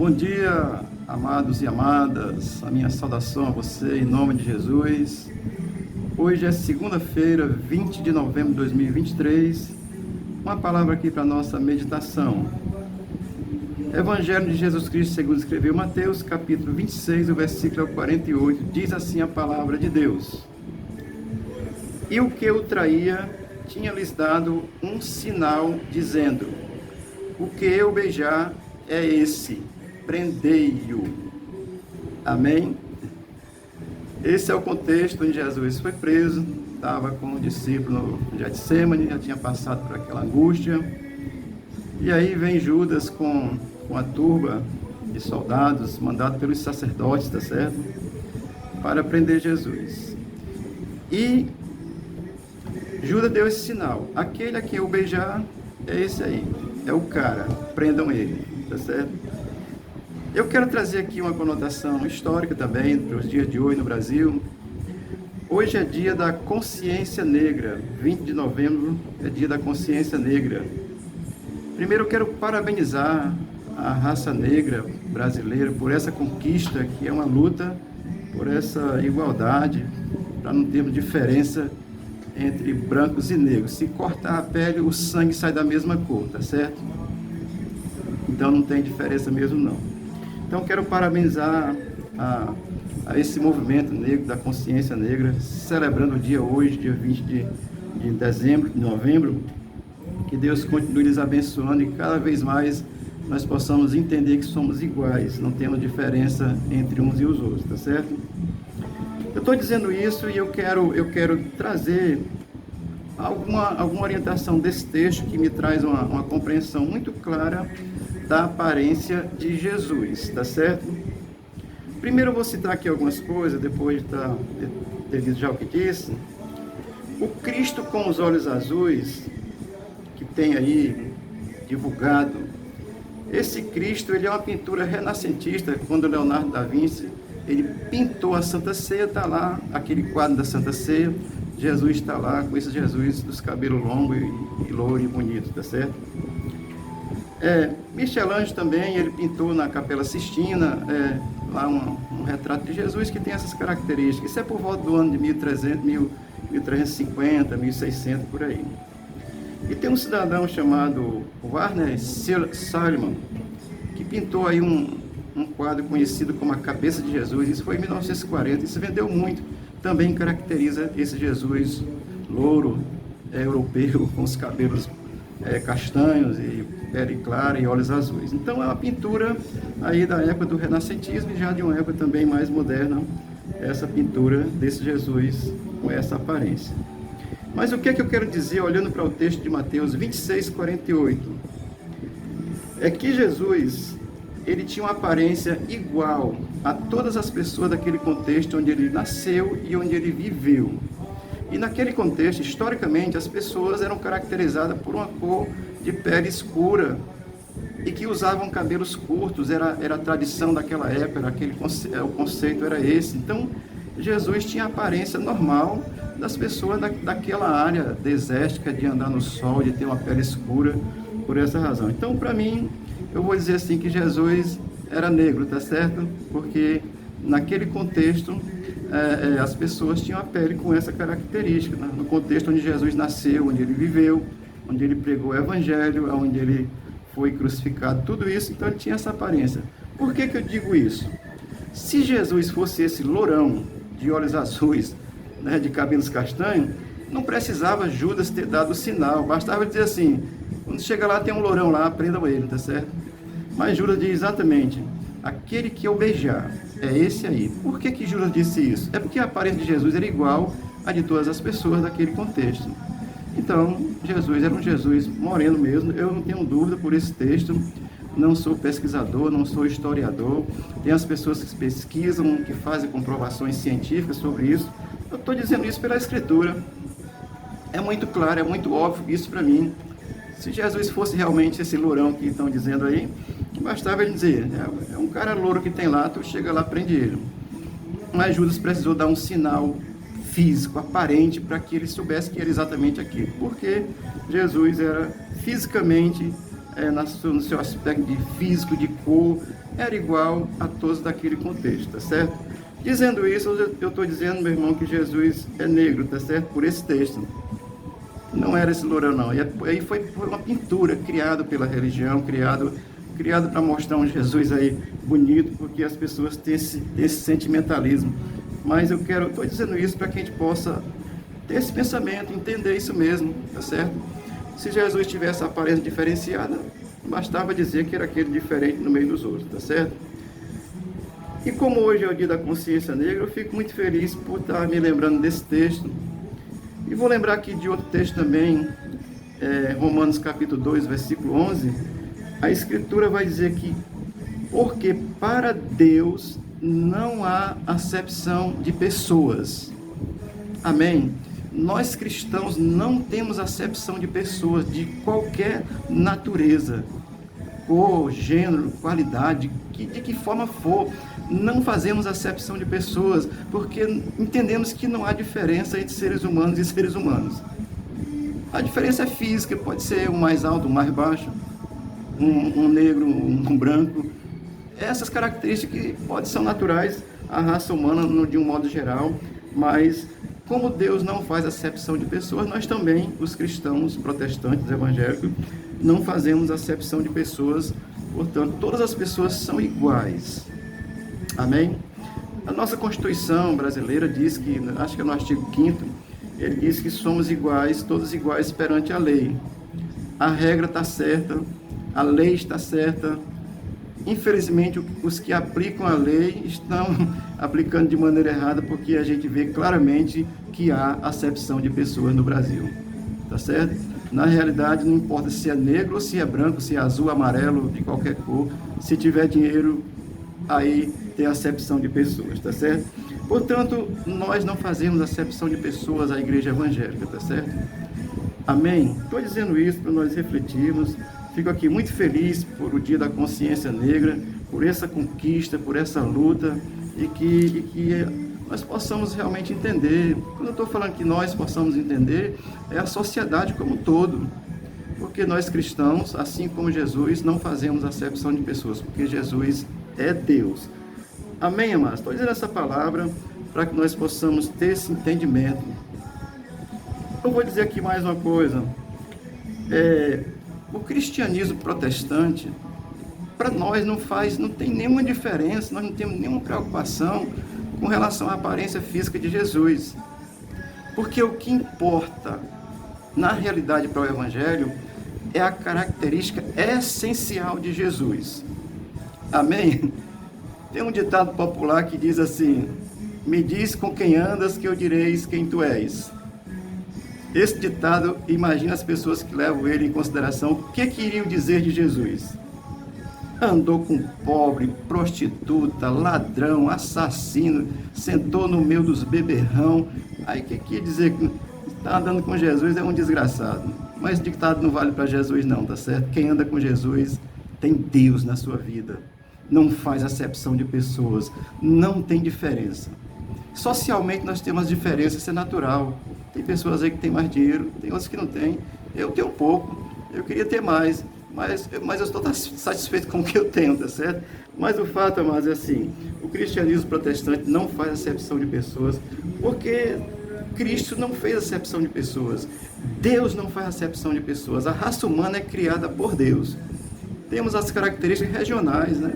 Bom dia, amados e amadas. A minha saudação a você em nome de Jesus. Hoje é segunda-feira, 20 de novembro de 2023. Uma palavra aqui para nossa meditação. Evangelho de Jesus Cristo segundo escreveu Mateus, capítulo 26, o versículo 48. Diz assim a palavra de Deus: E o que o traía tinha-lhes dado um sinal, dizendo: O que eu beijar é esse, prendei-o. Amém? Esse é o contexto onde Jesus foi preso, estava com o discípulo no Getsêmani, já tinha passado por aquela angústia, e aí vem Judas com a turba de soldados, mandado pelos sacerdotes, tá certo? Para prender Jesus. E Judas deu esse sinal: aquele a quem eu beijar é esse aí, é o cara, prendam ele, tá certo? Eu quero trazer aqui uma conotação histórica também para os dias de hoje no Brasil. Hoje é dia da consciência negra, 20 de novembro é dia da consciência negra. Primeiro eu quero parabenizar a raça negra brasileira por essa conquista, que é uma luta por essa igualdade, para não termos diferença entre brancos e negros. Se cortar a pele, o sangue sai da mesma cor, tá certo? Então não tem diferença mesmo não. Então quero parabenizar a esse movimento negro, da consciência negra, celebrando o dia hoje, dia 20 de novembro, que Deus continue lhes abençoando e cada vez mais nós possamos entender que somos iguais, não temos diferença entre uns e os outros, tá certo? Eu estou dizendo isso e eu quero trazer alguma orientação desse texto que me traz uma compreensão muito clara da aparência de Jesus, tá certo? Primeiro eu vou citar aqui algumas coisas, depois de ter dito já o que disse. O Cristo com os olhos azuis, que tem aí divulgado, esse Cristo, ele é uma pintura renascentista. Quando Leonardo da Vinci, ele pintou a Santa Ceia, está lá, aquele quadro da Santa Ceia, Jesus está lá, com esse Jesus dos cabelos longos e louro e bonito, tá certo? Michelangelo também, ele pintou na Capela Sistina, lá um retrato de Jesus que tem essas características. Isso é por volta do ano de 1350, 1600, por aí. E tem um cidadão chamado Warner Salman, que pintou aí um quadro conhecido como a Cabeça de Jesus. Isso foi em 1940, isso vendeu muito. Também caracteriza esse Jesus louro, europeu, com os cabelos castanhos e pele clara e olhos azuis. Então é uma pintura aí da época do renascentismo e já de uma época também mais moderna, essa pintura desse Jesus com essa aparência. Mas o que é que eu quero dizer olhando para o texto de Mateus 26, 48? É que Jesus, ele tinha uma aparência igual a todas as pessoas daquele contexto onde ele nasceu e onde ele viveu. E naquele contexto, historicamente, as pessoas eram caracterizadas por uma cor de pele escura e que usavam cabelos curtos, era a tradição daquela época, o conceito era esse. Então, Jesus tinha a aparência normal das pessoas daquela área desértica, de andar no sol, de ter uma pele escura, por essa razão. Então, para mim, eu vou dizer assim que Jesus era negro, tá certo? Porque naquele contexto, as pessoas tinham a pele com essa característica, né? No contexto onde Jesus nasceu, onde ele viveu, onde ele pregou o evangelho, onde ele foi crucificado, tudo isso, então ele tinha essa aparência. Por que eu digo isso? Se Jesus fosse esse lourão, de olhos azuis, né, de cabelos castanhos, não precisava Judas ter dado o sinal, bastava dizer assim: quando chega lá tem um lourão lá, prendam ele, tá certo? Mas Judas diz exatamente: aquele que eu beijar é esse aí. Por que Judas disse isso? É porque a aparência de Jesus era igual a de todas as pessoas daquele contexto. Então, Jesus era um Jesus moreno mesmo. Eu não tenho dúvida por esse texto. Não sou pesquisador, não sou historiador. Tem as pessoas que pesquisam, que fazem comprovações científicas sobre isso. Eu estou dizendo isso pela Escritura. É muito claro, é muito óbvio isso para mim. Se Jesus fosse realmente esse lourão que estão dizendo aí, bastava ele dizer: é um cara louro que tem lá, tu chega lá, prende ele. Mas Judas precisou dar um sinal físico, aparente, para que ele soubesse que era exatamente aquilo. Porque Jesus era fisicamente no seu aspecto de físico, de cor, era igual a todos daquele contexto, tá certo? Dizendo isso, eu estou dizendo, meu irmão, que Jesus é negro, tá certo? Por esse texto. Não era esse lourão, não. E aí foi uma pintura criada pela religião, criado para mostrar um Jesus aí bonito, porque as pessoas têm esse sentimentalismo. Mas estou dizendo isso para que a gente possa ter esse pensamento, entender isso mesmo, tá certo? Se Jesus tivesse a aparência diferenciada, bastava dizer que era aquele diferente no meio dos outros, tá certo? E como hoje é o dia da consciência negra, eu fico muito feliz por estar me lembrando desse texto. E vou lembrar aqui de outro texto também, Romanos capítulo 2, versículo 11. A Escritura vai dizer que, porque para Deus não há acepção de pessoas. Amém? Nós cristãos não temos acepção de pessoas de qualquer natureza, cor, gênero, qualidade, de que forma for. Não fazemos acepção de pessoas, porque entendemos que não há diferença entre seres humanos e seres humanos. A diferença é física, pode ser um mais alto, um mais baixo, um negro, um branco. Essas características que são naturais à raça humana de um modo geral, mas como Deus não faz acepção de pessoas, nós também, os cristãos, protestantes, evangélicos, não fazemos acepção de pessoas. Portanto, todas as pessoas são iguais. Amém? A nossa Constituição brasileira diz que, acho que é no artigo 5º, ele diz que somos iguais, todos iguais perante a lei. A regra está certa, a lei está certa. Infelizmente, os que aplicam a lei estão aplicando de maneira errada, porque a gente vê claramente que há acepção de pessoas no Brasil. Tá certo? Na realidade, não importa se é negro ou se é branco, se é azul, amarelo, de qualquer cor. Se tiver dinheiro, aí tem acepção de pessoas, tá certo? Portanto, nós não fazemos acepção de pessoas à igreja evangélica, tá certo? Amém? Estou dizendo isso para nós refletirmos. Fico aqui muito feliz por o Dia da Consciência Negra, por essa conquista, por essa luta, e que nós possamos realmente entender. Quando eu estou falando que nós possamos entender, é a sociedade como um todo. Porque nós cristãos, assim como Jesus, não fazemos acepção de pessoas, porque Jesus é Deus. Amém, amados? Estou dizendo essa palavra para que nós possamos ter esse entendimento. Eu vou dizer aqui mais uma coisa. O cristianismo protestante, para nós não tem nenhuma diferença, nós não temos nenhuma preocupação com relação à aparência física de Jesus. Porque o que importa, na realidade, para o Evangelho, é a característica essencial de Jesus. Amém? Tem um ditado popular que diz assim: me diz com quem andas que eu direis quem tu és. Esse ditado, imagina as pessoas que levam ele em consideração, o que iriam dizer de Jesus? Andou com pobre, prostituta, ladrão, assassino, sentou no meio dos beberrão. Aí o que ia dizer que está andando com Jesus é um desgraçado. Mas o ditado não vale para Jesus não, tá certo? Quem anda com Jesus tem Deus na sua vida. Não faz acepção de pessoas, não tem diferença. Socialmente nós temos diferenças, isso é natural. Tem pessoas aí que têm mais dinheiro, tem outras que não têm. Eu tenho pouco, eu queria ter mais, mas eu estou satisfeito com o que eu tenho, tá certo? Mas o fato, amados, é assim, o cristianismo protestante não faz acepção de pessoas, porque Cristo não fez acepção de pessoas. Deus não faz acepção de pessoas. A raça humana é criada por Deus. Temos as características regionais, né?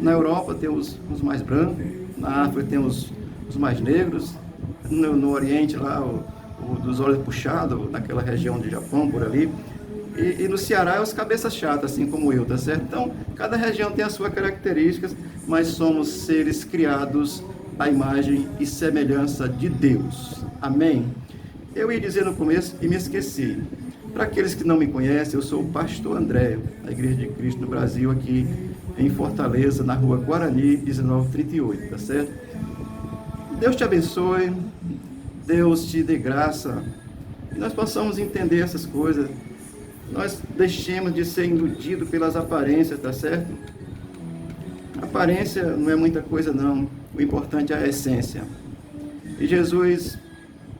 Na Europa tem os mais brancos, na África tem os mais negros, no Oriente lá, o dos olhos puxados, naquela região de Japão, por ali, e no Ceará é os cabeças chatas, assim como eu, tá certo? Então, cada região tem as suas características, mas somos seres criados à imagem e semelhança de Deus. Amém? Eu ia dizer no começo e me esqueci. Para aqueles que não me conhecem, eu sou o pastor André, da Igreja de Cristo no Brasil, aqui em Fortaleza, na rua Guarani, 1938, tá certo? Deus te abençoe, Deus te dê graça, e nós possamos entender essas coisas. Nós deixemos de ser iludidos pelas aparências, tá certo? Aparência não é muita coisa não, o importante é a essência. E Jesus,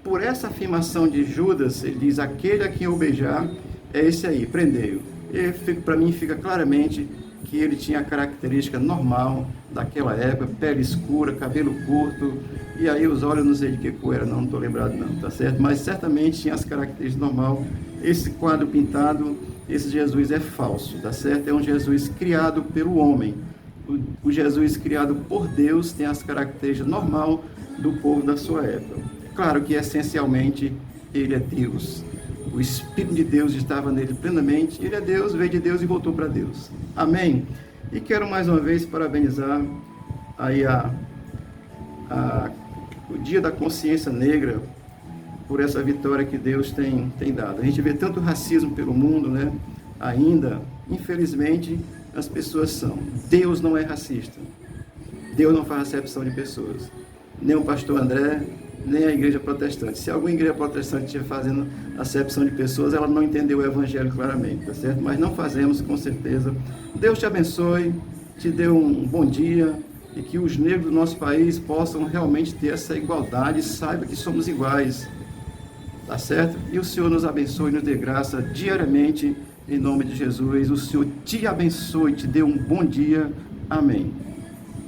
por essa afirmação de Judas, ele diz: aquele a quem eu beijar, é esse aí, prendei-o. para mim fica claramente que ele tinha a característica normal daquela época, pele escura, cabelo curto, e aí os olhos não sei de que cor era, não estou lembrado não, tá certo? Mas certamente tinha as características normal. Esse quadro pintado, esse Jesus é falso, tá certo? É um Jesus criado pelo homem. O Jesus criado por Deus tem as características normal do povo da sua época. Claro que essencialmente ele é Deus. O Espírito de Deus estava nele plenamente. Ele é Deus, veio de Deus e voltou para Deus. Amém? E quero mais uma vez parabenizar aí o Dia da Consciência Negra por essa vitória que Deus tem dado. A gente vê tanto racismo pelo mundo, né? Ainda, infelizmente, as pessoas são. Deus não é racista. Deus não faz acepção de pessoas. Nem o pastor André, nem a igreja protestante. Se alguma igreja protestante estiver fazendo acepção de pessoas, ela não entendeu o evangelho claramente, tá certo? Mas não fazemos, com certeza. Deus te abençoe, te dê um bom dia e que os negros do nosso país possam realmente ter essa igualdade e saiba que somos iguais, tá certo? E o Senhor nos abençoe e nos dê graça diariamente, em nome de Jesus. O Senhor te abençoe, te dê um bom dia. Amém.